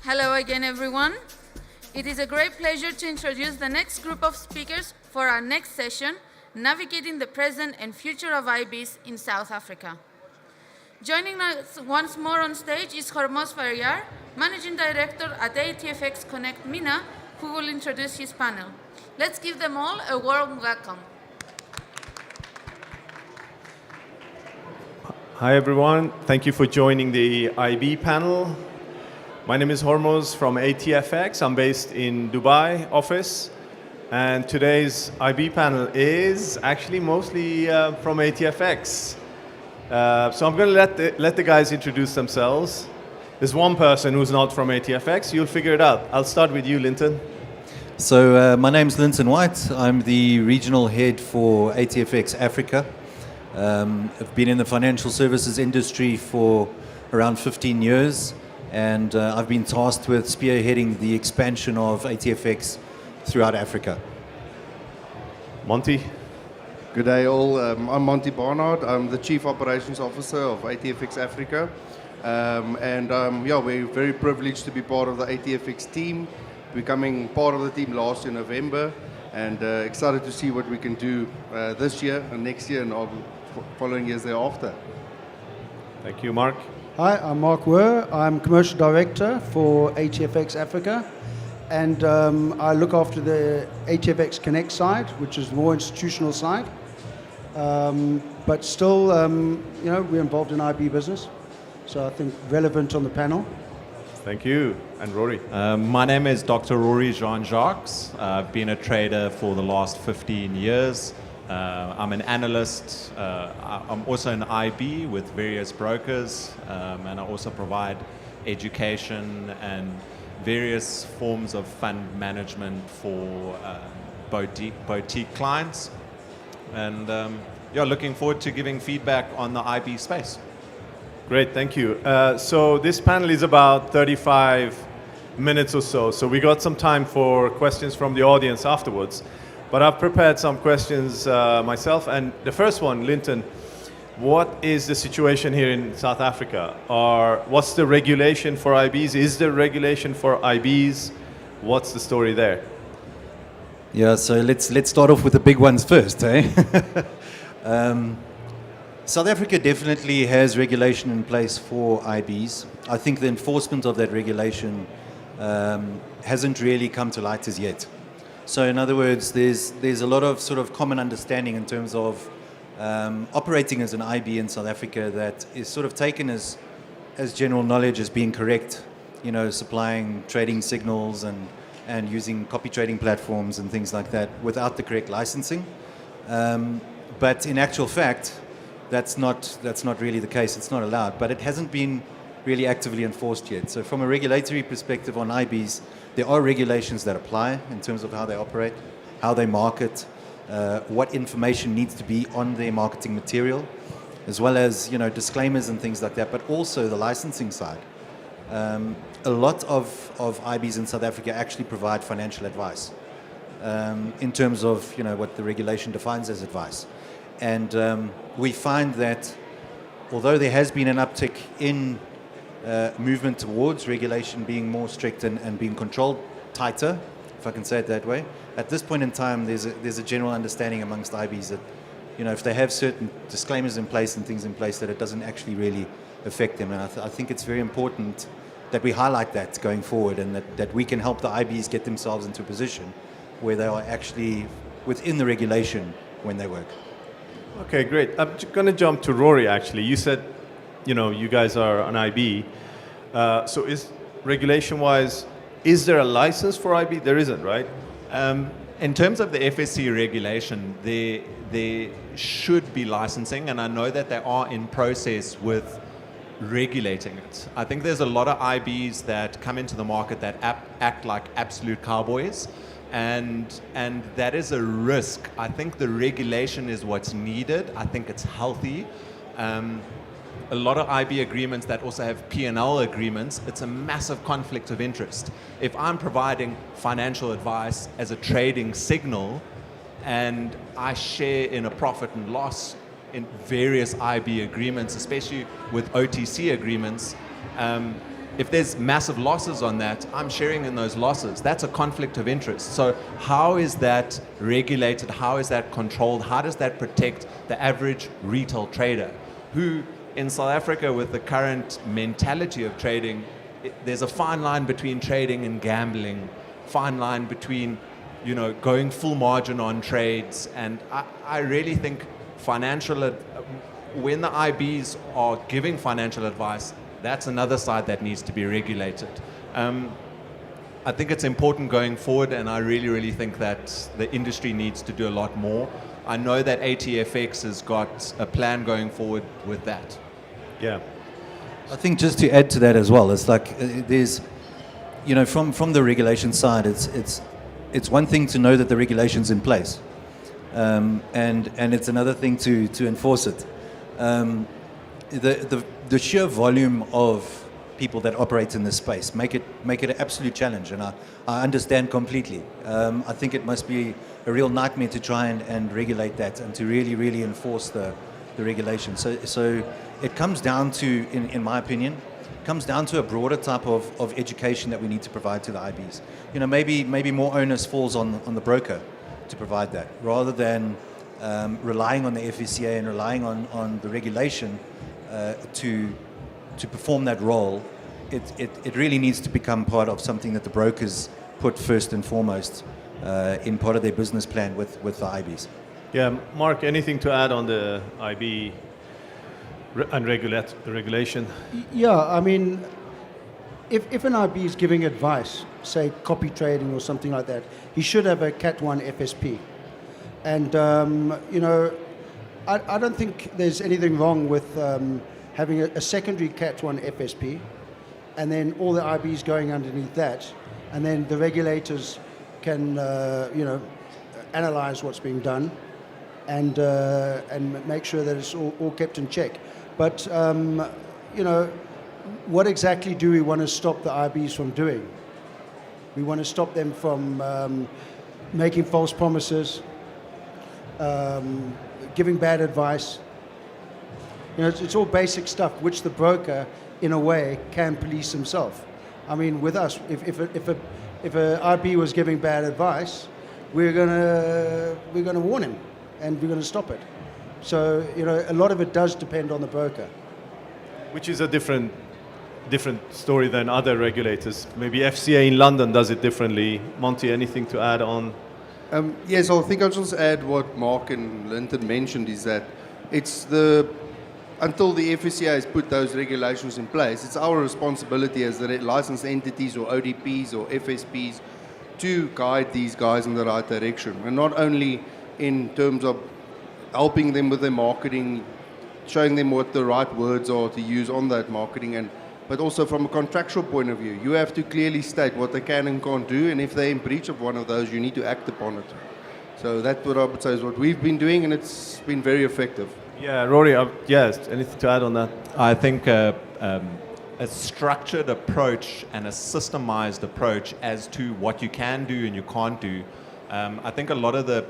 Hello again, everyone. It is a great pleasure to introduce the next group of speakers for our next session, Navigating the Present and Future of IBs in South Africa. Joining us once more on stage is Hormoz Faryar, Managing Director at ATFX Connect MENA, who will introduce his panel. Let's give them all a warm welcome. Hi everyone, thank you for joining the IB panel. My name is Hormoz from ATFX. I'm based in Dubai office, and today's IB panel is actually mostly from ATFX. So I'm going to let the guys introduce themselves. There's one person who's not from ATFX. You'll figure it out. I'll start with you, Linton. So my name's Linton White. I'm the regional head for ATFX Africa. I've been in the financial services industry for around 15 years, and I've been tasked with spearheading the expansion of ATFX throughout Africa. Monty. Good day all, I'm Monty Barnard. I'm the Chief Operations Officer of ATFX Africa. We're very privileged to be part of the ATFX team, becoming part of the team last year in November, and excited to see what we can do this year and next year and all following years thereafter. Thank you, Mark. Hi, I'm Mark Wer. I'm Commercial Director for ATFX Africa, and I look after the ATFX Connect side, which is the more institutional side. But still, we're involved in IB business, so I think relevant on the panel. Thank you. And Rory. My name is Dr. Rory Jean-Jacques. I've been a trader for the last 15 years. I'm an analyst. I'm also an IB with various brokers, and I also provide education and various forms of fund management for boutique clients. And looking forward to giving feedback on the IB space. Great, thank you. So this panel is about 35 minutes or so. So we got some time for questions from the audience afterwards. But I've prepared some questions myself. And the first one, Linton, what is the situation here in South Africa? What's the regulation for IBs? Is there regulation for IBs? What's the story there? Yeah, so let's start off with the big ones first, eh? South Africa definitely has regulation in place for IBs. I think the enforcement of that regulation hasn't really come to light as yet. So in other words, there's a lot of sort of common understanding in terms of operating as an IB in South Africa that is sort of taken as general knowledge as being correct, supplying trading signals and using copy trading platforms and things like that without the correct licensing. But in actual fact, that's not really the case. It's not allowed, but it hasn't been really actively enforced yet. So from a regulatory perspective on IBs, there are regulations that apply in terms of how they operate, how they market, what information needs to be on their marketing material, as well as disclaimers and things like that, but also the licensing side. A lot of IBs in South Africa actually provide financial advice in terms of what the regulation defines as advice. And we find that although there has been an uptick in movement towards regulation being more strict and being controlled tighter, if I can say it that way, at this point in time there's a general understanding amongst IBs that if they have certain disclaimers in place and things in place, that it doesn't actually really affect them. And I think it's very important that we highlight that going forward, and that we can help the IBs get themselves into a position where they are actually within the regulation when they work. Okay, great. I'm going to jump to Rory, actually. You said, you guys are an IB. So is regulation-wise, is there a license for IB? There isn't, right? In terms of the FSC regulation, there should be licensing, and I know that they are in process with regulating it. I think there's a lot of IBs that come into the market that act like absolute cowboys, and that is a risk. I think the regulation is what's needed. I think it's healthy. A lot of IB agreements that also have P&L agreements, it's a massive conflict of interest. If I'm providing financial advice as a trading signal and I share in a profit and loss in various IB agreements, especially with OTC agreements, if there's massive losses on that, I'm sharing in those losses. That's a conflict of interest. So how is that regulated? How is that controlled? How does that protect the average retail trader who in South Africa, with the current mentality of trading, there's a fine line between trading and gambling, fine line between, going full margin on trades. And I really think when the IBs are giving financial advice, that's another side that needs to be regulated. I think it's important going forward, and I really, really think that the industry needs to do a lot more. I know that ATFX has got a plan going forward with that. Yeah. I think just to add to that as well, it's like there's, from the regulation side, it's one thing to know that the regulation's in place, and it's another thing to enforce it. The sheer volume of people that operate in this space make it an absolute challenge, and I understand completely. I think it must be a real nightmare to try and regulate that and to really, really enforce the regulation. So it comes down to, in my opinion, comes down to a broader type of education that we need to provide to the IBs. Maybe more onus falls on the broker to provide that, rather than relying on the FSCA and relying on the regulation to perform that role. It really needs to become part of something that the brokers put first and foremost in part of their business plan with the IBs. Yeah, Mark, anything to add on the IB and regulation? Yeah, I mean, if an IB is giving advice, say copy trading or something like that, he should have a Cat 1 FSP. And, I don't think there's anything wrong with having a secondary Cat 1 FSP, and then all the IBs going underneath that, and then the regulators can, analyze what's being done and make sure that it's all kept in check. But, what exactly do we want to stop the IBs from doing? We want to stop them from making false promises, giving bad advice. It's all basic stuff which the broker, in a way, can police himself. I mean, with us, if a IB was giving bad advice, we're gonna warn him, and we're gonna stop it. So a lot of it does depend on the broker. Which is a different story than other regulators. Maybe FCA in London does it differently. Monty, anything to add on? Yes, I think I'll just add what Mark and Linton mentioned, is that until the FSCA has put those regulations in place, it's our responsibility as the licensed entities or ODPs or FSPs to guide these guys in the right direction. And not only in terms of helping them with their marketing, showing them what the right words are to use on that marketing, but also from a contractual point of view. You have to clearly state what they can and can't do, and if they're in breach of one of those, you need to act upon it. So that's what I would say is what we've been doing, and it's been very effective. Yeah, Rory, yes, anything to add on that? I think a structured approach and a systemized approach as to what you can do and you can't do. I think a lot of the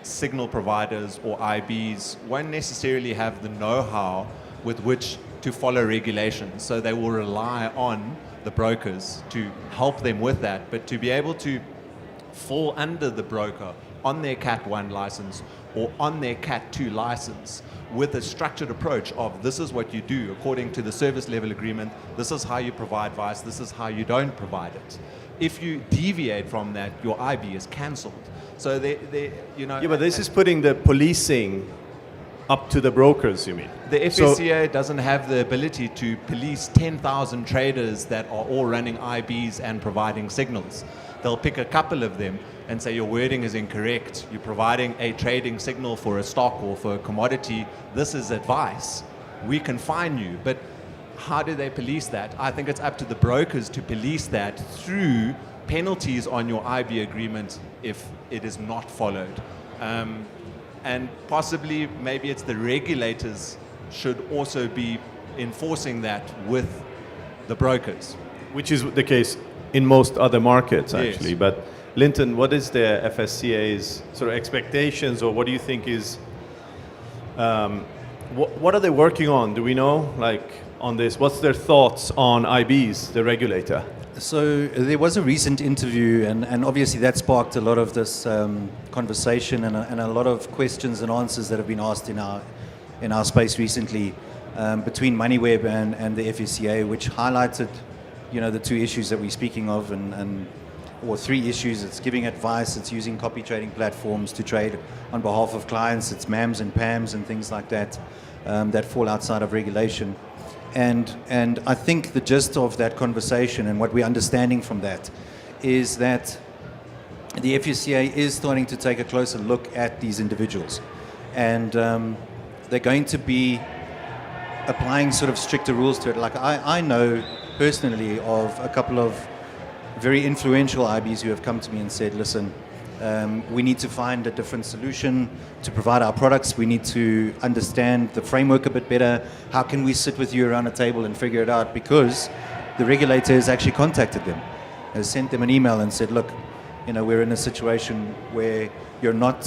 signal providers or IBs won't necessarily have the know-how with which to follow regulations, so they will rely on the brokers to help them with that. But to be able to fall under the broker on their Cat 1 license or on their Cat 2 license with a structured approach of this is what you do according to the service level agreement, this is how you provide advice, this is how you don't provide it. If you deviate from that, your IB is cancelled. So Yeah, but this is putting the policing up to the brokers, you mean? The FSCA doesn't have the ability to police 10,000 traders that are all running IBs and providing signals. They'll pick a couple of them and say your wording is incorrect. You're providing a trading signal for a stock or for a commodity. This is advice. We can fine you. But how do they police that? I think it's up to the brokers to police that through penalties on your IB agreement if it is not followed. And possibly maybe it's the regulators should also be enforcing that with the brokers. Which is the case in most other markets, actually. Yes. But Linton, what is the FSCA's sort of expectations, or what do you think is, what are they working on? Do we know, like on this. What's their thoughts on IBs, the regulator? So there was a recent interview, and obviously that sparked a lot of this conversation and a lot of questions and answers that have been asked in our space recently between MoneyWeb and the FSCA, which highlighted, the two issues that we're speaking of, or three issues. It's giving advice, it's using copy trading platforms to trade on behalf of clients, it's MAMs and PAMs and things like that that fall outside of regulation. And I think the gist of that conversation and what we're understanding from that is that the FSCA is starting to take a closer look at these individuals. And they're going to be applying sort of stricter rules to it. Like I know personally of a couple of very influential IBs who have come to me and said, listen, we need to find a different solution to provide our products. We need to understand the framework a bit better. How can we sit with you around a table and figure it out? Because the regulator has actually contacted them, has sent them an email and said, look, we're in a situation where you're not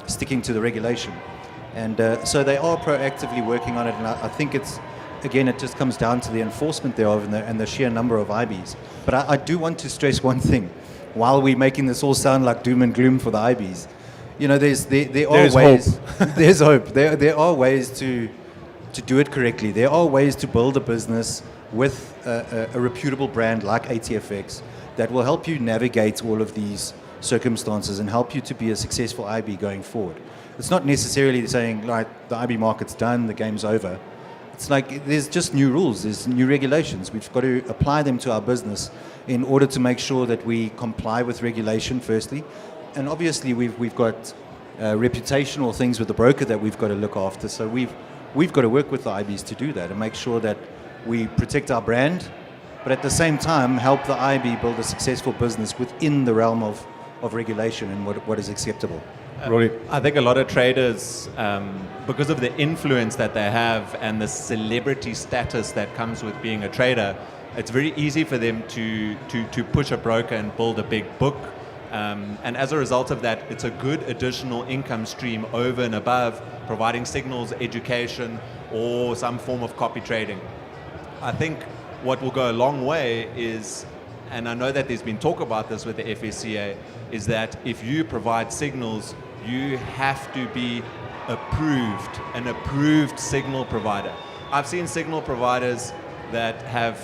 sticking to the regulation. And so they are proactively working on it. And I think it just comes down to the enforcement thereof and the sheer number of IBs. But I do want to stress one thing. While we're making this all sound like doom and gloom for the IBs, there are ways. Hope. There's hope. There are ways to do it correctly. There are ways to build a business with a reputable brand like ATFX that will help you navigate all of these circumstances and help you to be a successful IB going forward. It's not necessarily saying like the IB market's done, the game's over. It's like there's just new rules, there's new regulations. We've got to apply them to our business in order to make sure that we comply with regulation firstly. And obviously we've got reputational things with the broker that we've got to look after. So we've got to work with the IBs to do that and make sure that we protect our brand, but at the same time help the IB build a successful business within the realm of regulation and what is acceptable. Rory? I think a lot of traders, because of the influence that they have and the celebrity status that comes with being a trader, it's very easy for them to push a broker and build a big book. And as a result of that, it's a good additional income stream over and above providing signals, education, or some form of copy trading. I think what will go a long way is, and I know that there's been talk about this with the FSCA, is that if you provide signals, you have to be approved, an approved signal provider. I've seen signal providers that have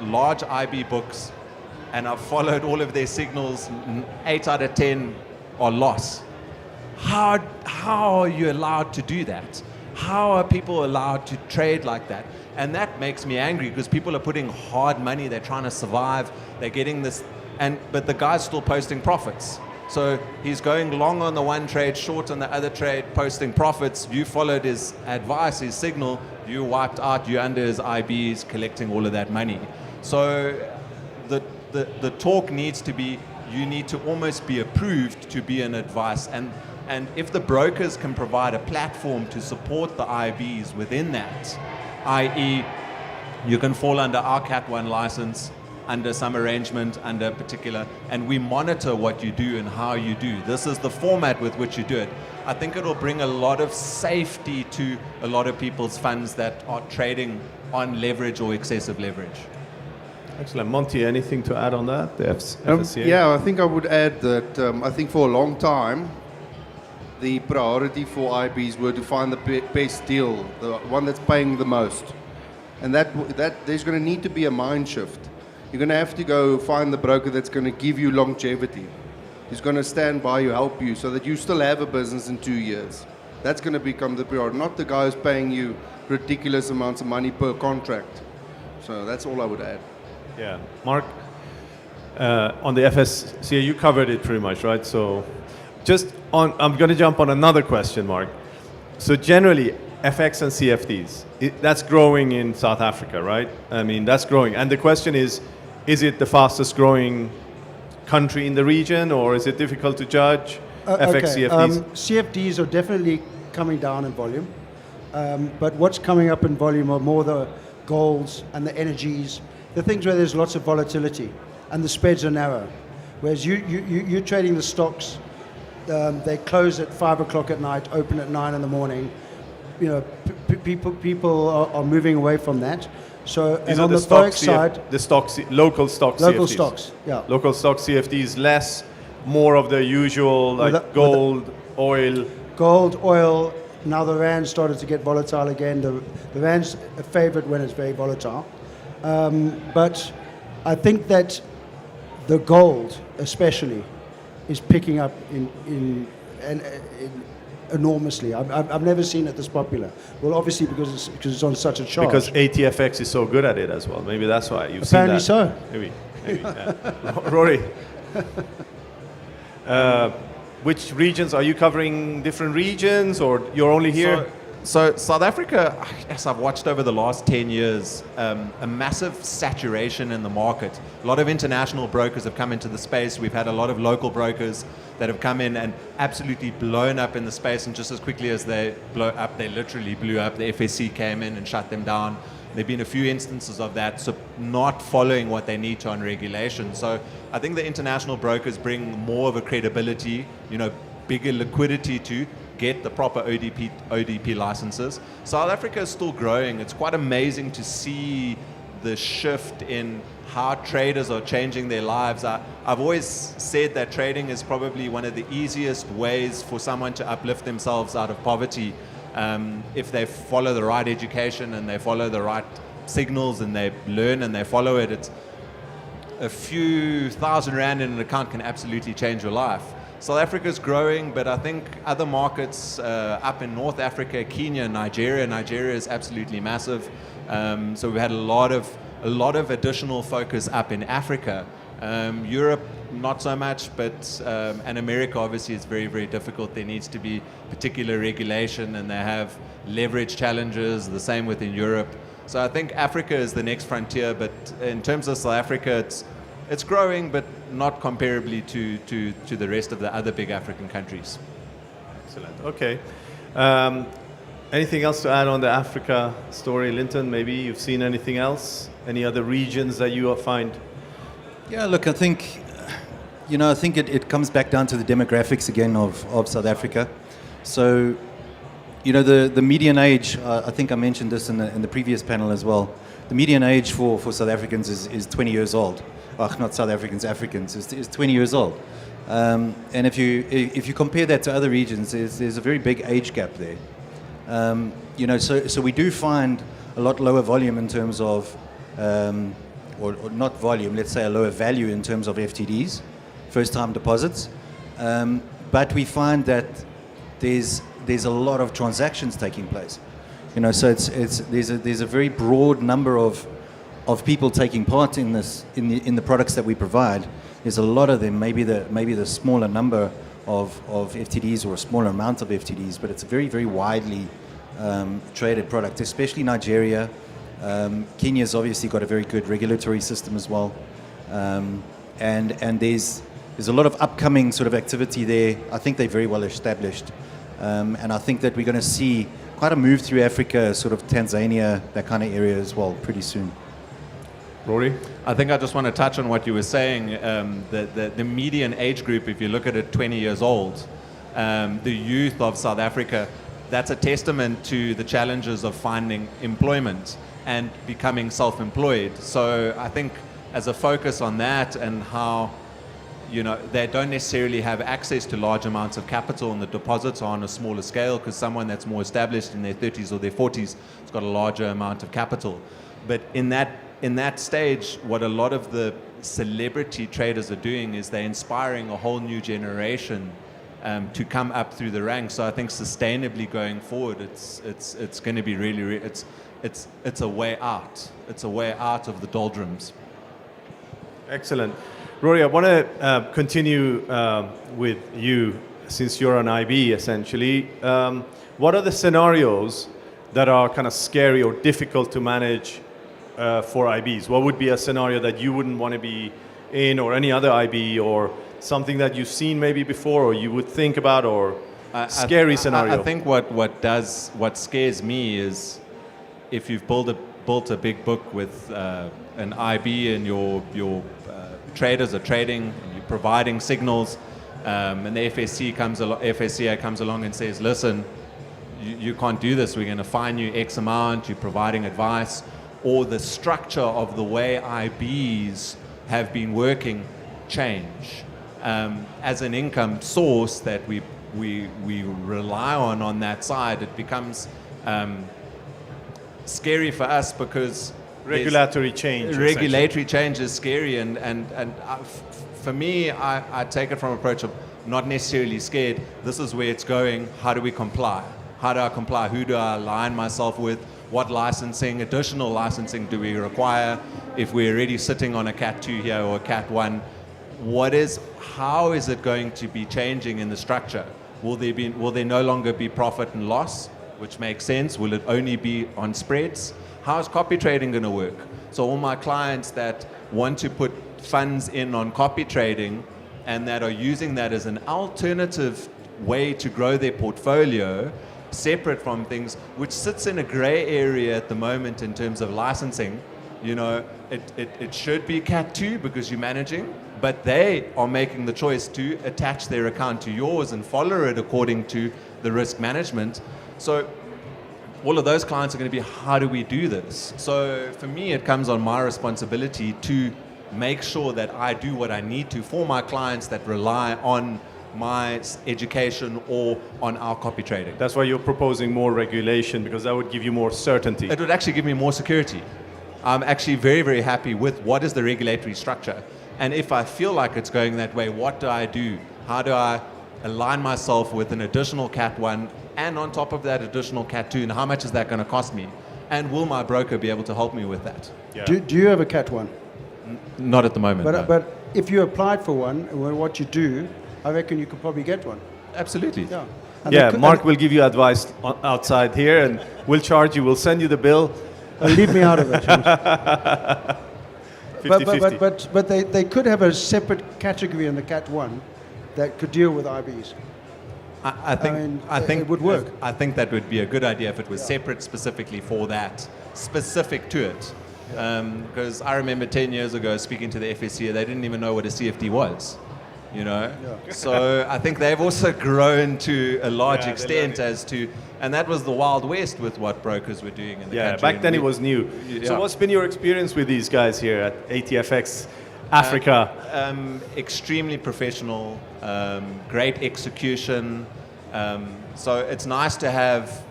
large IB books and I've followed all of their signals, 8 out of 10 are loss. How are you allowed to do that? How are people allowed to trade like that? And that makes me angry because people are putting hard money, they're trying to survive, they're getting this, but the guy's still posting profits. So he's going long on the one trade, short on the other trade, posting profits. You followed his advice, his signal, you wiped out, you're under his IBs, collecting all of that money. So the talk needs to be, you need to almost be approved to be an advice. And if the brokers can provide a platform to support the IBs within that, i.e. you can fall under our Cat 1 license, under some arrangement, under particular, and we monitor what you do and how you do. This is the format with which you do it. I think it'll bring a lot of safety to a lot of people's funds that are trading on leverage or excessive leverage. Excellent. Monty, anything to add on that? The FSCA? Yeah, I think I would add that I think for a long time, the priority for IBs were to find the best deal, the one that's paying the most. And that there's going to need to be a mind shift. You're going to have to go find the broker that's going to give you longevity. He's going to stand by you, help you, so that you still have a business in 2 years. That's going to become the priority, not the guy who's paying you ridiculous amounts of money per contract. So that's all I would add. Yeah. Mark, on the FSCA, you covered it pretty much, right? So I'm going to jump on another question, Mark. So generally, FX and CFDs, that's growing in South Africa, right? I mean, that's growing. And the question is it the fastest growing country in the region, or is it difficult to judge? FX, CFDs? CFDs are definitely coming down in volume. But what's coming up in volume are more the golds and the energies, the things where there's lots of volatility and the spreads are narrow. Whereas you're trading the stocks, they close at 5 o'clock at night, open at 9 in the morning. people are moving away from that. So, These and are on the the stock Forex side, local stock local CFDs. stocks, yeah. Local stock CFDs, less, more of the usual like gold, oil. Gold, oil. Now the rand started to get volatile again. The rand's a favorite when it's very volatile. But I think that the gold, especially, is picking up in enormously. I've never seen it this popular. Well, obviously because it's on such a charge. Because ATFX is so good at it as well. Maybe that's why you've Apparently seen that. so. Maybe. Yeah. Rory, which regions are you covering? Different regions, or you're only here? So South Africa, as I've watched over the last 10 years, a massive saturation in the market. A lot of international brokers have come into the space. We've had a lot of local brokers that have come in and absolutely blown up in the space, and just as quickly as they blow up, they literally blew up. The FSC came in and shut them down. There have been a few instances of that, so not following what they need to on regulation. So I think the international brokers bring more of a credibility, bigger liquidity to get the proper ODP licenses. South Africa is still growing. It's quite amazing to see the shift in how traders are changing their lives. I've always said that trading is probably one of the easiest ways for someone to uplift themselves out of poverty. If they follow the right education and they follow the right signals and they learn and they follow it, it's a few thousand rand in an account can absolutely change your life. South Africa is growing, but I think other markets up in North Africa, Kenya, Nigeria is absolutely massive. So we've had a lot of additional focus up in Africa. Europe, not so much, but and America obviously is very, very difficult. There needs to be particular regulation, and they have leverage challenges. The same within Europe. So I think Africa is the next frontier. But in terms of South Africa, it's growing, but not comparably to the rest of the other big African countries. Excellent. Okay. Anything else to add on the Africa story, Linton? Maybe you've seen anything else? Any other regions that you find? Yeah, look, I think it comes back down to the demographics again of South Africa. So, the median age, I think I mentioned this in the previous panel as well. The median age for South Africans is 20 years old. Not South Africans, Africans, is 20 years old. And if you compare that to other regions, there's a very big age gap there. So we do find a lot lower volume in terms of, or not volume, let's say a lower value in terms of FTDs, first-time deposits. But we find that there's a lot of transactions taking place. So there's a very broad number of people taking part in this in the products that we provide. There's a lot of them, maybe the smaller number of FTDs or a smaller amount of FTDs, but it's a very, very widely traded product, especially Nigeria. Kenya's obviously got a very good regulatory system as well, and there's a lot of upcoming sort of activity there. I think they're very well established, and I think that we're going to see quite a move through Africa, sort of Tanzania, that kind of area as well, pretty soon. Rory? I think I just want to touch on what you were saying. The median age group, if you look at it, 20 years old, the youth of South Africa, that's a testament to the challenges of finding employment and becoming self-employed. So I think as a focus on that and how they don't necessarily have access to large amounts of capital, and the deposits are on a smaller scale because someone that's more established in their 30s or their 40s has got a larger amount of capital. But in that stage, what a lot of the celebrity traders are doing is they're inspiring a whole new generation to come up through the ranks. So I think sustainably going forward, it's going to be really it's a way out. It's a way out of the doldrums. Excellent. Rory, I want to continue with you, since you're an IB essentially. What are the scenarios that are kind of scary or difficult to manage for IBs? What would be a scenario that you wouldn't want to be in, or any other IB, or something that you've seen maybe before or you would think about, or scary scenario? I think what scares me is if you've built a big book with an IB and your traders are trading and you're providing signals, and the FSCA comes along and says, listen, you can't do this, we're going to fine you X amount, you're providing advice, or the structure of the way IBs have been working change. As an income source that we rely on that side, it becomes scary for us because Regulatory change. regulatory change is scary, and for me, I take it from an approach of not necessarily scared. This is where it's going. How do we comply? How do I comply? Who do I align myself with? What licensing, additional licensing do we require? If we're already sitting on a Cat 2 here or a Cat 1, how is it going to be changing in the structure? Will there no longer be profit and loss, which makes sense? Will it only be on spreads? How is copy trading going to work? So all my clients that want to put funds in on copy trading and that are using that as an alternative way to grow their portfolio, separate from things, which sits in a gray area at the moment in terms of licensing. It should be Cat 2 because you're managing, but they are making the choice to attach their account to yours and follow it according to the risk management. So all of those clients are going to be, how do we do this? So for me, it comes on my responsibility to make sure that I do what I need to for my clients that rely on my education or on our copy trading. That's why you're proposing more regulation, because that would give you more certainty. It would actually give me more security. I'm actually very, very happy with what is the regulatory structure. And if I feel like it's going that way, what do I do? How do I align myself with an additional Cat 1 and on top of that additional Cat 2? And how much is that going to cost me? And will my broker be able to help me with that? Yeah. Do you have a Cat 1? Not at the moment. But, no. but if you applied for one, what you do, I reckon you could probably get one. Absolutely. Yeah. And Yeah, they Mark will give you advice outside here, and we'll charge you. We'll send you the bill. leave me out of it. 50-50. But they could have a separate category in the Cat 1 that could deal with IBs. I think it would work. I think that would be a good idea if it was separate specifically for that, specific to it. Because I remember 10 years ago speaking to the FSC, they didn't even know what a CFD was. So I think they've also grown to a large extent as to, and that was the Wild West with what brokers were doing in the country. Back then it was new. Yeah. So what's been your experience with these guys here at ATFX Africa? Extremely professional, great execution. So it's nice to have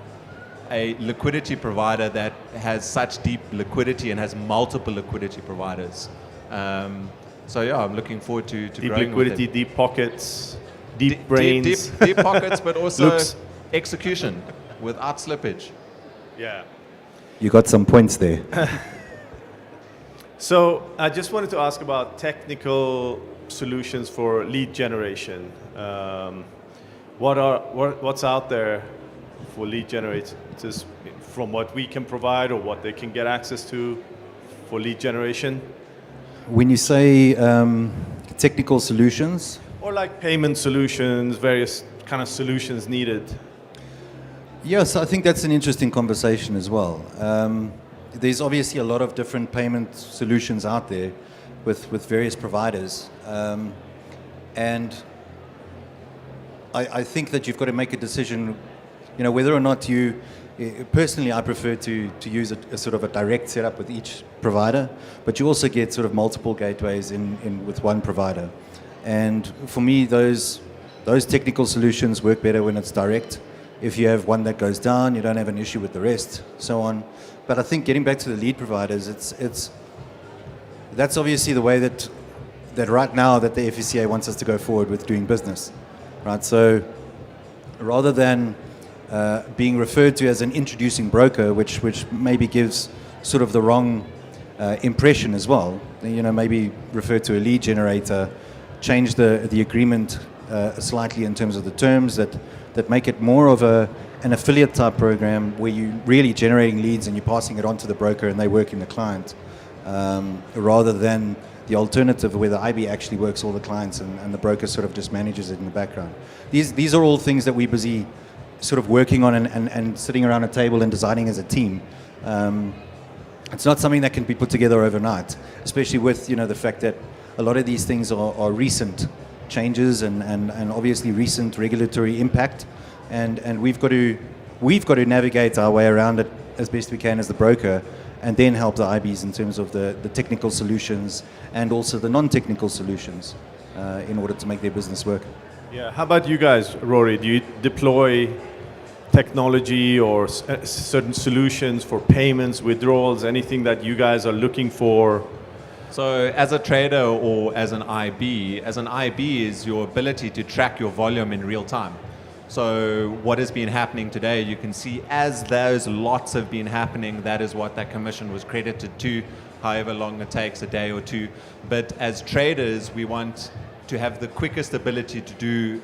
a liquidity provider that has such deep liquidity and has multiple liquidity providers. So yeah, I'm looking forward to Deep growing liquidity, with deep pockets, deep brains. deep pockets, but also Looks. execution without slippage. Yeah. You got some points there. So I just wanted to ask about technical solutions for lead generation. What's out there for lead generators from what we can provide or what they can get access to for lead generation? When you say technical solutions, Or like payment solutions, various kind of solutions needed. yes, I think that's an interesting conversation as well. There's obviously a lot of different payment solutions out there with various providers. And I think that you've got to make a decision, whether or not you, personally I prefer to use a sort of a direct setup with each provider, but you also get sort of multiple gateways in with one provider. And for me, those technical solutions work better when it's direct. If you have one that goes down, you don't have an issue with the rest, so on. But I think getting back to the lead providers, that's obviously the way that right now that the FSCA wants us to go forward with doing business, right? So rather than being referred to as an introducing broker, which maybe gives sort of the wrong impression as well, maybe refer to a lead generator, change the agreement slightly in terms of the terms that make it more of an affiliate type program where you're really generating leads and you're passing it on to the broker and they work in the client, rather than the alternative where the IB actually works all the clients and the broker sort of just manages it in the background. These are all things that we're busy sort of working on and sitting around a table and designing as a team. It's not something that can be put together overnight, especially with the fact that a lot of these things are recent changes and obviously recent regulatory impact, and we've got to We've got to navigate our way around it as best we can as the broker, and then help the IBs in terms of the technical solutions and also the non-technical solutions in order to make their business work. Yeah. How about you guys, Rory? Do you deploy technology or certain solutions for payments, withdrawals, anything that you guys are looking for? So as a trader or as an IB is your ability to track your volume in real time. So what has been happening today, you can see as those lots have been happening, that is what that commission was credited to, however long it takes, a day or two. But as traders, we want to have the quickest ability to do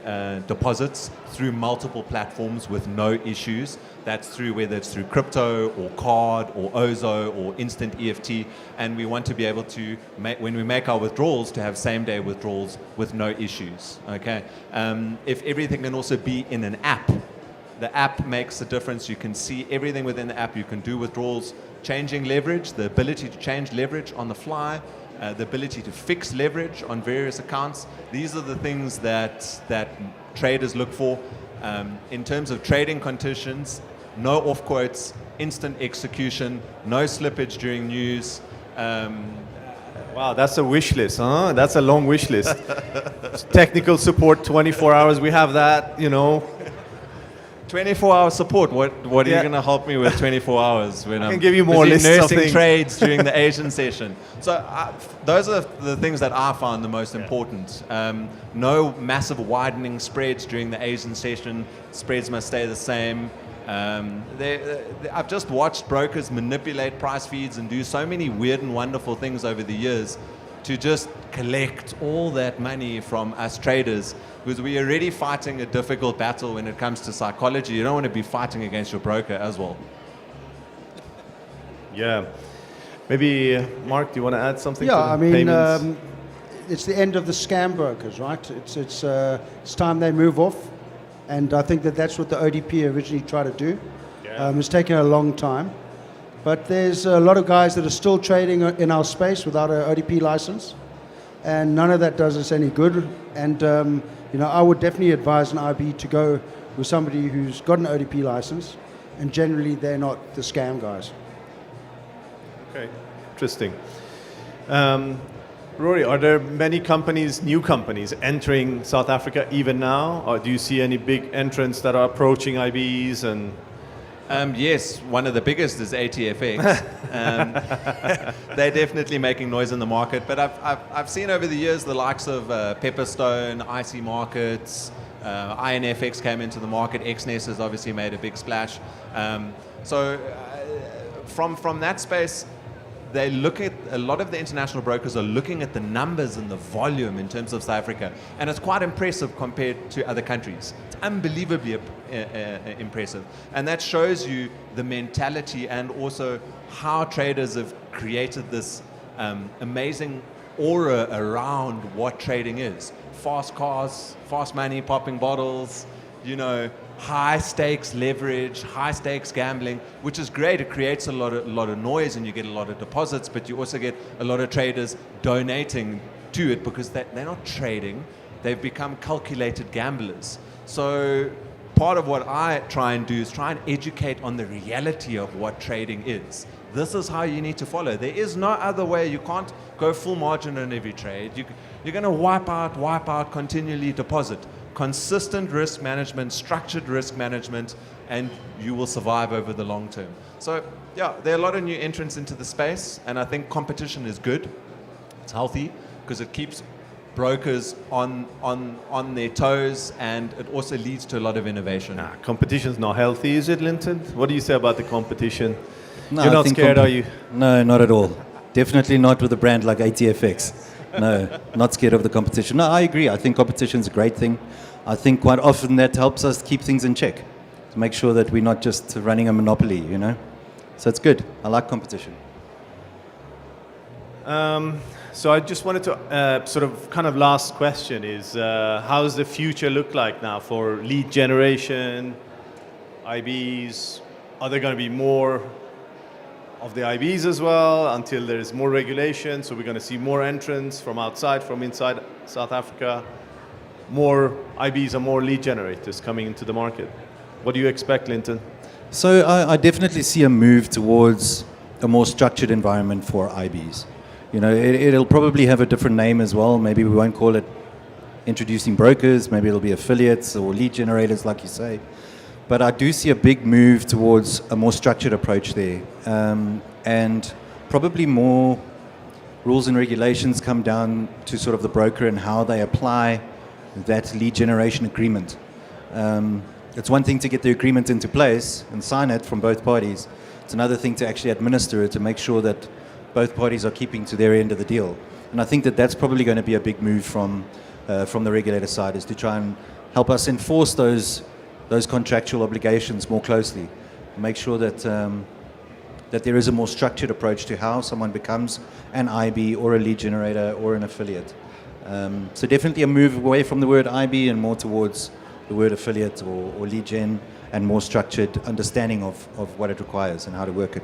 deposits through multiple platforms with no issues. That's through whether it's through crypto or card or OZO or instant EFT. And we want to be able to, when we make our withdrawals, to have same-day withdrawals with no issues. Okay. If everything can also be in an app, the app makes a difference. You can see everything within the app. You can do withdrawals, changing leverage, the ability to change leverage on the fly, the ability to fix leverage on various accounts. These are the things that traders look for. In terms of trading conditions, no off quotes, instant execution, no slippage during news. Wow, that's a wish list, huh? That's a long wish list. Technical support, 24 hours. We have that, 24-hour support. What are you going to help me with 24 hours when I can give you more lists of nursing things. trades during the Asian session? So those are the things that I found the most important. No massive widening spreads during the Asian session. Spreads must stay the same. I've just watched brokers manipulate price feeds and do so many weird and wonderful things over the years to just collect all that money from us traders, because we're already fighting a difficult battle when it comes to psychology. You don't want to be fighting against your broker as well. Yeah. Maybe, Mark, do you want to add something Yeah, to I the mean, payments? it's the end of the scam brokers, right? It's time they move off, and I think that's what the ODP originally tried to do. Yeah. It's taken a long time, but there's a lot of guys that are still trading in our space without an ODP license, and none of that does us any good. And I would definitely advise an IB to go with somebody who's got an ODP license, and generally they're not the scam guys. Okay, interesting. Rory, are there many companies, new companies, entering South Africa even now? Or do you see any big entrants that are approaching IBs? And Yes, one of the biggest is ATFX. They're definitely making noise in the market, but I've seen over the years the likes of Pepperstone, IC Markets, INFX came into the market. XNES has obviously made a big splash. From that space, they look at, a lot of the international brokers are looking at the numbers and the volume in terms of South Africa, and it's quite impressive compared to other countries. It's unbelievably impressive, and that shows you the mentality and also how traders have created this amazing aura around what trading is. Fast cars, fast money, popping bottles, high stakes leverage, high stakes gambling, which is great. It creates a lot of noise and you get a lot of deposits, but you also get a lot of traders donating to it because they're not trading. They've become calculated gamblers. So part of what I try and do is try and educate on the reality of what trading is. This is how you need to follow. There is no other way. You can't go full margin on every trade. You're going to wipe out, continually deposit. Consistent risk management, structured risk management, and you will survive over the long term. So, yeah, there are a lot of new entrants into the space, and I think competition is good. It's healthy because it keeps brokers on their toes, and it also leads to a lot of innovation. Competition's not healthy, is it, Linton? What do you say about the competition? No, You're I not think scared, are you? No, not at all. Definitely not with a brand like ATFX. No, not scared of the competition. No, I agree. I think competition's a great thing. I think quite often that helps us keep things in check, to make sure that we're not just running a monopoly, So it's good. I like competition. So I just wanted to last question is, how does the future look like now for lead generation, IBs? Are there going to be more of the IBs as well until there is more regulation? So we're going to see more entrants from outside, from inside South Africa, more IBs and more lead generators coming into the market. What do you expect, Linton? So I definitely see a move towards a more structured environment for IBs. It'll probably have a different name as well. Maybe we won't call it introducing brokers. Maybe it'll be affiliates or lead generators, like you say. But I do see a big move towards a more structured approach there. And probably more rules and regulations come down to sort of the broker and how they apply that lead generation agreement. It's one thing to get the agreement into place and sign it from both parties. It's another thing to actually administer it to make sure that both parties are keeping to their end of the deal. And I think that that's probably going to be a big move from the regulator side, is to try and help us enforce those contractual obligations more closely. Make sure that that there is a more structured approach to how someone becomes an IB or a lead generator or an affiliate. So definitely a move away from the word IB and more towards the word affiliate or lead gen, and more structured understanding of what it requires and how to work it.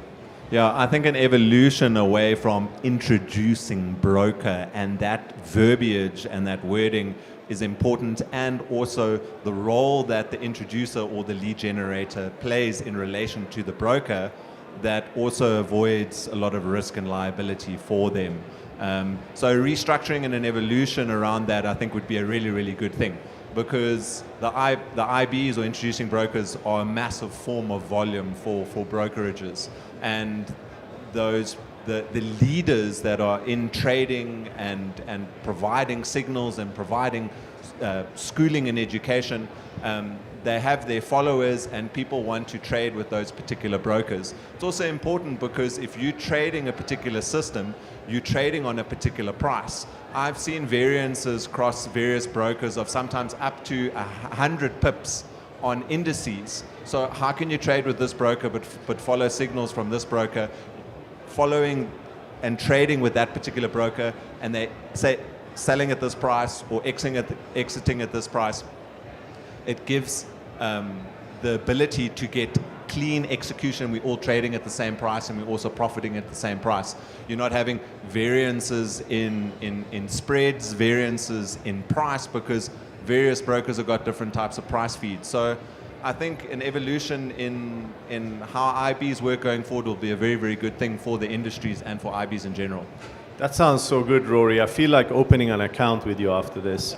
Yeah, I think an evolution away from introducing broker, and that verbiage and that wording is important, and also the role that the introducer or the lead generator plays in relation to the broker, that also avoids a lot of risk and liability for them. So restructuring and an evolution around that, I think, would be a really, really good thing, because the IBs or introducing brokers are a massive form of volume for brokerages, and the leaders that are in trading and providing signals and providing schooling and education, they have their followers, and people want to trade with those particular brokers. It's also important because if you're trading a particular system, you're trading on a particular price. I've seen variances across various brokers of sometimes up to 100 pips on indices. So how can you trade with this broker but follow signals from this broker, following and trading with that particular broker, and they say selling at this price or exiting at this price? It gives the ability to get clean execution. We're all trading at the same price, and we're also profiting at the same price. You're not having variances in spreads, variances in price, because various brokers have got different types of price feeds. So I think an evolution in how IBs work going forward will be a very, very good thing for the industries and for IBs in general. That sounds so good, Rory. I feel like opening an account with you after this.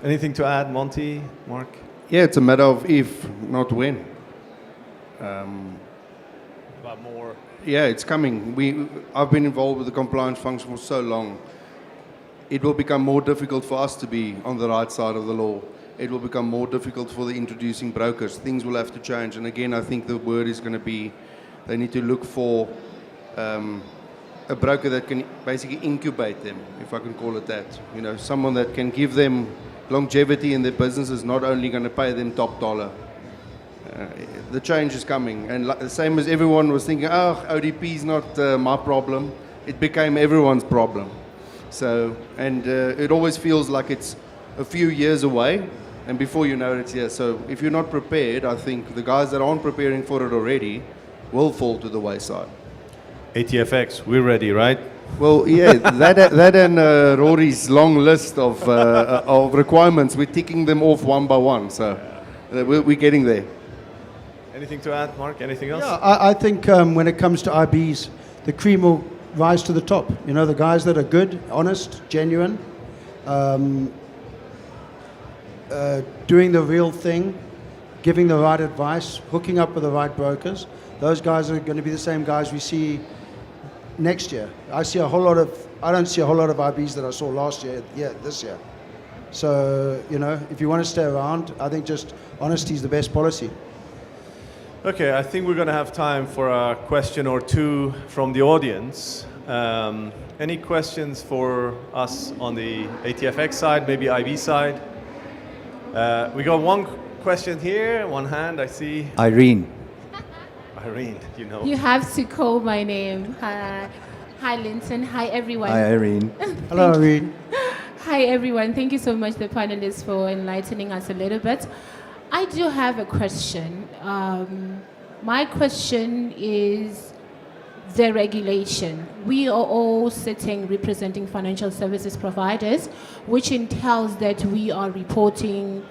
Anything to add, Monty, Mark? Yeah, it's a matter of if, not when. About more. Yeah, it's coming. I've been involved with the compliance function for so long. It will become more difficult for us to be on the right side of the law. It will become more difficult for the introducing brokers. Things will have to change. And again, I think the word is going to be, they need to look for a broker that can basically incubate them, if I can call it that. Someone that can give them longevity in their business, is not only going to pay them top dollar. The change is coming, and the same as everyone was thinking, ODP is not my problem. It became everyone's problem. So, and it always feels like it's a few years away, and before you know it, it's here. So if you're not prepared, I think the guys that aren't preparing for it already will fall to the wayside. ATFX, we're ready, right? Well, yeah, that and Rory's long list of requirements, we're ticking them off one by one. So we're getting there. Anything to add, Mark? Anything else? Yeah, I think when it comes to IBs, the cream will rise to the top. The guys that are good, honest, genuine, doing the real thing, giving the right advice, hooking up with the right brokers. Those guys are going to be the same guys we see next year. I don't see a whole lot of IBs that I saw last year, this year. So, if you want to stay around, I think just honesty is the best policy. Okay, I think we're going to have time for a question or two from the audience. Any questions for us on the ATFX side, maybe IB side? We got one question here, one hand, I see. Irene. Irene, You have to call my name. Hi, Linton. Hi, everyone. Hi, Irene. Hello, Irene. Hi, everyone. Thank you so much, the panelists, for enlightening us a little bit. I do have a question. My question is the regulation. We are all sitting representing financial services providers, which entails that we are reporting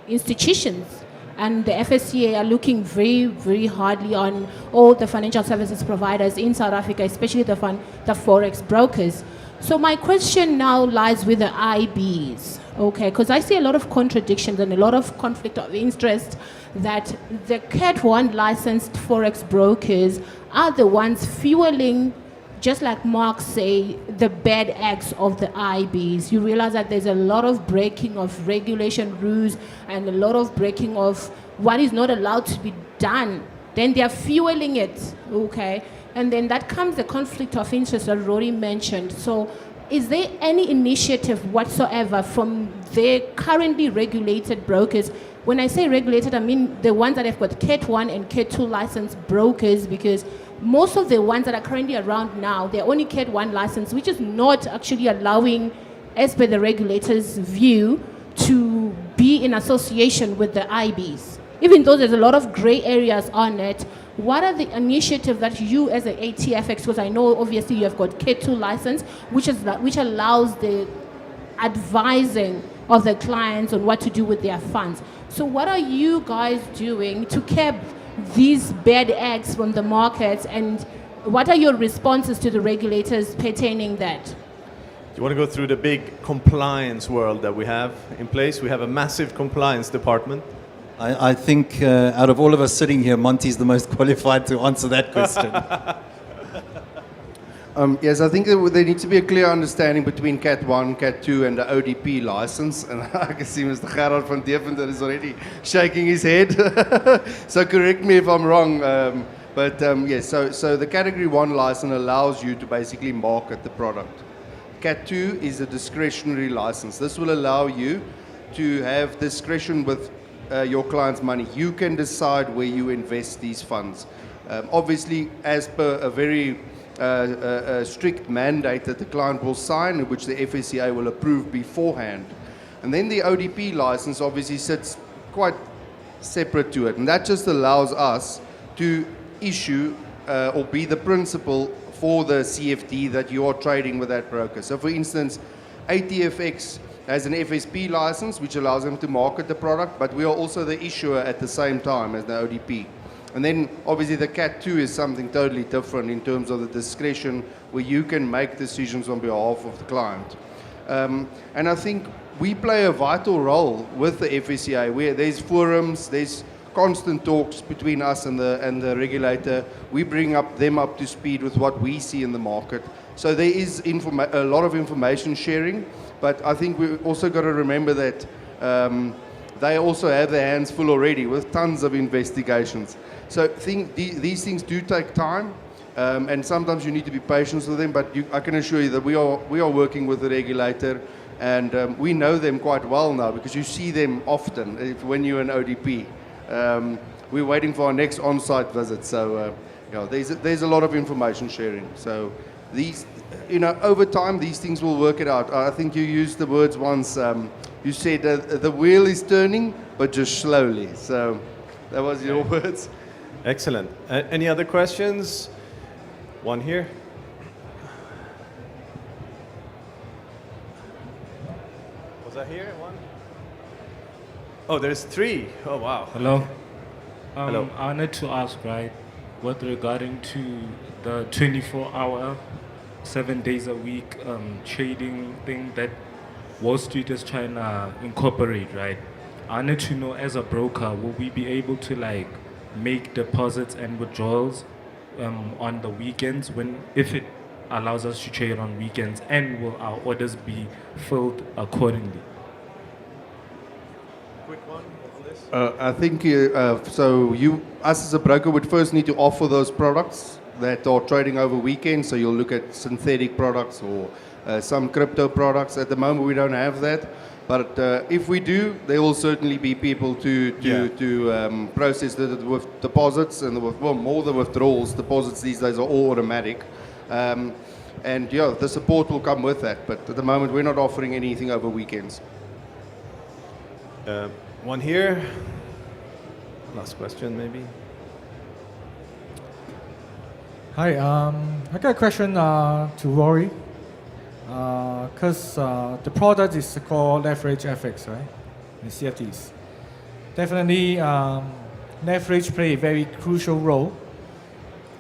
institutions and the FSCA are looking very, very hardly on all the financial services providers in South Africa, especially the forex brokers. So my question now lies with the IBs, okay? Because I see a lot of contradictions and a lot of conflict of interest that the Cat 1 licensed forex brokers are the ones fueling, just like Mark say, the bad acts of the IBs. You realize that there's a lot of breaking of regulation rules and a lot of breaking of what is not allowed to be done. Then they are fueling it, okay? And then that comes the conflict of interest that Rory mentioned. So is there any initiative whatsoever from the currently regulated brokers? When I say regulated, I mean the ones that have got Cat 1 and Cat 2 licensed brokers, because most of the ones that are currently around now, they're only Cat 1 license, which is not actually allowing, as per the regulator's view, to be in association with the IBs. Even though there's a lot of gray areas on it, what are the initiatives that you as an ATFX, because I know obviously you have got Cat 2 license, which allows the advising of the clients on what to do with their funds. So what are you guys doing to curb these bad acts from the markets, and what are your responses to the regulators pertaining that? Do you want to go through the big compliance world that we have in place? We have a massive compliance department. I think out of all of us sitting here, Monty's the most qualified to answer that question. Yes, I think there needs to be a clear understanding between Cat 1, Cat 2 and the ODP license. And I can see Mr. Gerard van Deventer is already shaking his head. So correct me if I'm wrong. Yes, so the Category 1 license allows you to basically market the product. Cat 2 is a discretionary license. This will allow you to have discretion with your client's money. You can decide where you invest these funds. Obviously, as per a very a strict mandate that the client will sign, which the FSCA will approve beforehand. And then the ODP license obviously sits quite separate to it, and that just allows us to issue or be the principal for the CFD that you are trading with that broker. So for instance, ATFX has an FSP license which allows them to market the product, but we are also the issuer at the same time as the ODP. And then obviously the Cat 2 is something totally different in terms of the discretion where you can make decisions on behalf of the client. And I think we play a vital role with the FSCA, where there's forums, there's constant talks between us and the regulator. We bring them up to speed with what we see in the market. So there is a lot of information sharing, but I think we've also got to remember that they also have their hands full already with tons of investigations. So these things do take time, and sometimes you need to be patient with them, but I can assure you that we are working with the regulator, and we know them quite well now because you see them often when you're an ODP. We're waiting for our next on-site visit, so there's a lot of information sharing. So these, over time, these things will work it out. I think you used the words once, you said the wheel is turning, but just slowly. So that was your words. Excellent. Any other questions? One here. Was that here? One? Oh, there's three. Oh, wow. Hello. Hello. I wanted to ask, right, with regarding to the 24-hour, 7 days a week trading thing that Wall Street is trying to incorporate, right? I wanted to know, as a broker, will we be able to make deposits and withdrawals on the weekends if it allows us to trade on weekends, and will our orders be filled accordingly? Quick one on this. I think us as a broker would first need to offer those products that are trading over weekends. So you'll look at synthetic products or some crypto products. At the moment, we don't have that. But if we do, there will certainly be people to process with deposits and more than withdrawals. Deposits these days are all automatic. And the support will come with that. But at the moment, we're not offering anything over weekends. One here. Last question, maybe. Hi, I got a question to Rory. Because the product is called leverage FX, right? And CFDs. definitely leverage play a very crucial role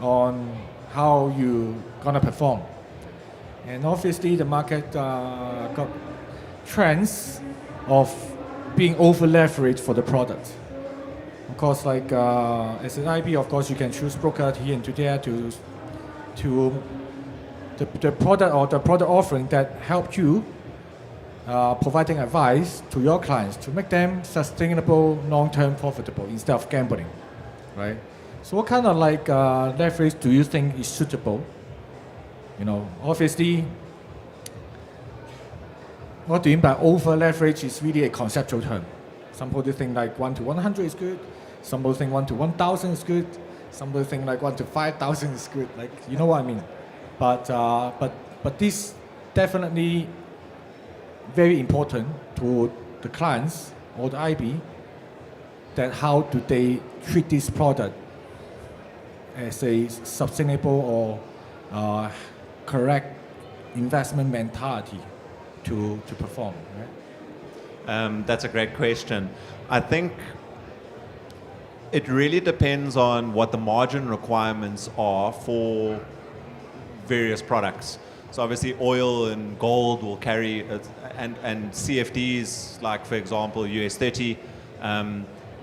on how you gonna perform. And obviously the market got trends of being over leveraged for the product. Of course, like as an IB, of course you can choose broker here and there to the product or the product offering that help you providing advice to your clients to make them sustainable, long-term profitable instead of gambling, right? So what kind of like leverage do you think is suitable? You know, obviously, what do you mean by over leverage is really a conceptual term. Some people think like 1 to 100 is good. Some people think 1 to 1,000 is good. Some people think like 1 to 5,000 is good. Like, you know what I mean? But this definitely very important to the clients or the IB, that how do they treat this product as a sustainable or correct investment mentality to perform, right? That's a great question. I think it really depends on what the margin requirements are for various products. So obviously oil and gold will carry, and CFDs, like for example US 30,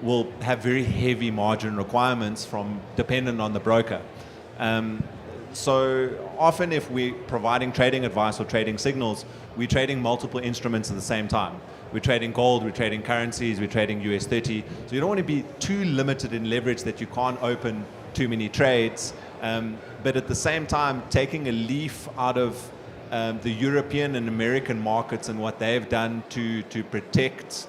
will have very heavy margin requirements dependent on the broker. So often if we're providing trading advice or trading signals, we're trading multiple instruments at the same time. We're trading gold, we're trading currencies, we're trading US 30. So you don't want to be too limited in leverage that you can't open too many trades. But at the same time, taking a leaf out of the European and American markets and what they've done to protect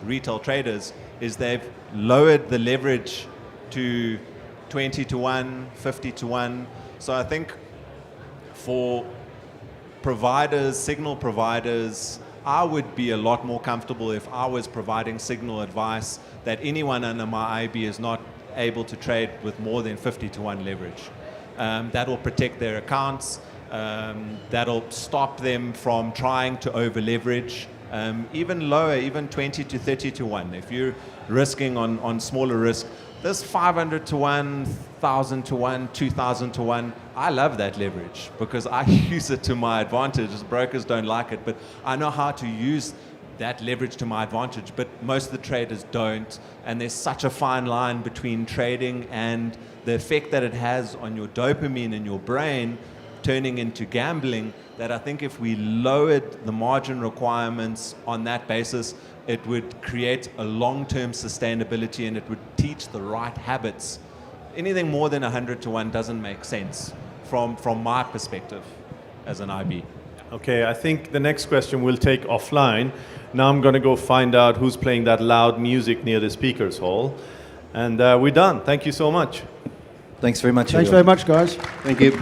retail traders is they've lowered the leverage to 20 to 1, 50 to 1. So I think for providers, signal providers, I would be a lot more comfortable if I was providing signal advice that anyone under my IB is not able to trade with more than 50 to 1 leverage. That will protect their accounts. That'll stop them from trying to over leverage. Even lower, even 20 to 30 to 1. If you're risking on smaller risk, this 500 to 1, 1,000 to 1, 2,000 to 1, I love that leverage because I use it to my advantage. Brokers don't like it, but I know how to use that leverage to my advantage, but most of the traders don't. And there's such a fine line between trading and the effect that it has on your dopamine in your brain turning into gambling, that I think if we lowered the margin requirements on that basis, it would create a long-term sustainability and it would teach the right habits. Anything more than 100 to 1 doesn't make sense from my perspective as an IB. Okay, I think the next question we'll take offline. Now I'm going to go find out who's playing that loud music near the speakers hall. And we're done. Thank you so much. Thanks very much. Thanks very much, guys. Thank you.